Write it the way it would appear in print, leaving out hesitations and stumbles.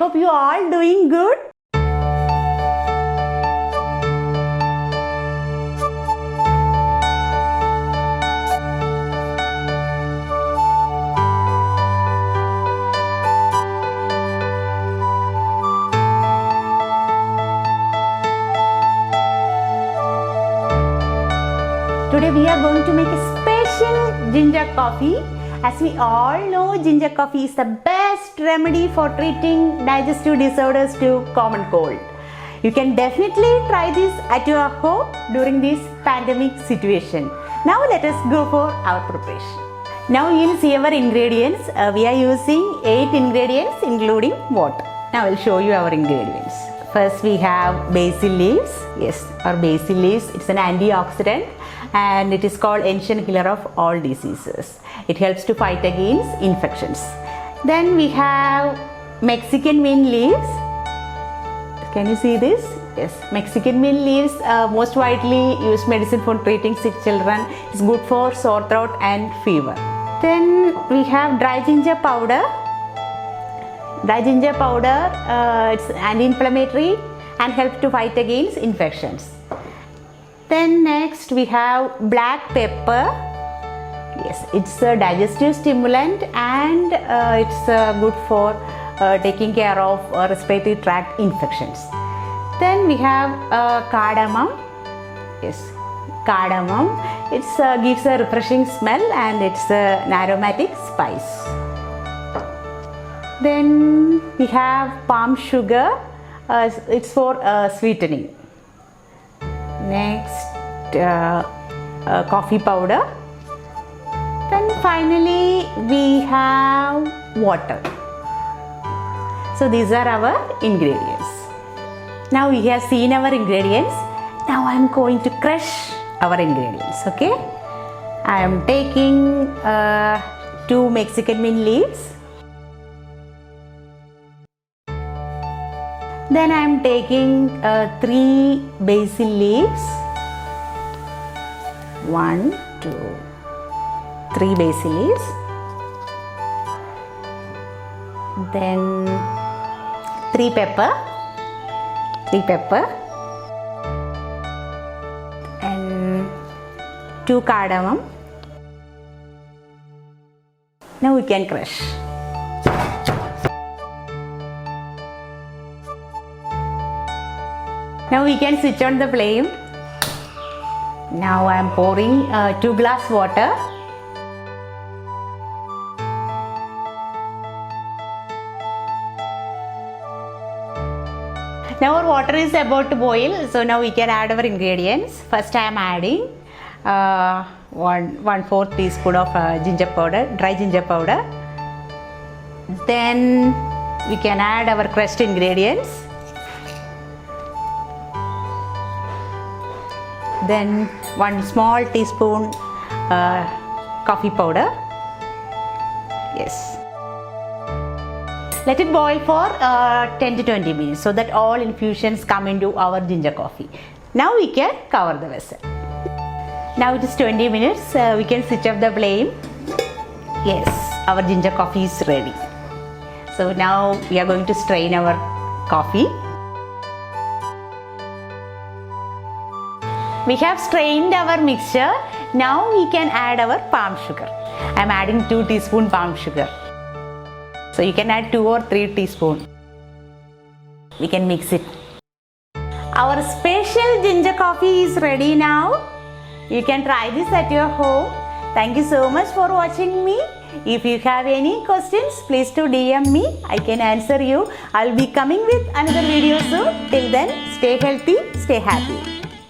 hope you all doing good. Today we are going to make a special ginger coffee. As we all know, ginger coffee is the best remedy for treating digestive disorders to common cold. You can definitely try this at your home during this pandemic situation. Now let us go for our preparation. Now you will see our ingredients. We are using 8 ingredients including water. Now I will show you our ingredients. First we have basil leaves. Yes, our basil leaves, it's an antioxidant and it is called ancient healer of all diseases. It helps to fight against infections. Then we have Mexican mint leaves. Can you see this? Yes, Mexican mint leaves, most widely used medicine for treating sick children. It's good for sore throat and fever. Then we have dry ginger powder. Dry ginger powder, it's anti-inflammatory and helps to fight against infections. Then next we have black pepper. Yes, it's a digestive stimulant and it's good for taking care of respiratory tract infections. Then we have cardamom. Yes, cardamom. It gives a refreshing smell and it's an aromatic spice. Then we have palm sugar. It's for sweetening. Next, coffee powder. Then finally we have water. So these are our ingredients. Now we have seen our ingredients. Now I am going to crush our ingredients. Okay. I am taking 2 Mexican mint leaves. Then I am taking 3 basil leaves. 1, 2, 3 basil leaves. Then 3 pepper. And 2 cardamom. Now we can crush. Now we can switch on the flame. Now I am pouring 2 glass water. Now our water is about to boil, so now we can add our ingredients. First I am adding 1/4 teaspoon of ginger powder, dry ginger powder. Then we can add our crushed ingredients. Then 1 small teaspoon coffee powder. Yes. Let it boil for 10 to 20 minutes so that all infusions come into our ginger coffee. Now we can cover the vessel. Now it is 20 minutes. We can switch off the flame. Yes, our ginger coffee is ready. So now we are going to strain our coffee. We have strained our mixture. Now we can add our palm sugar. I am adding 2 teaspoon palm sugar. So you can add 2 or 3 teaspoons. We can mix it. Our special ginger coffee is ready now. You can try this at your home. Thank you so much for watching me. If you have any questions, please do DM me. I can answer you. I'll be coming with another video soon. Till then, stay healthy, stay happy.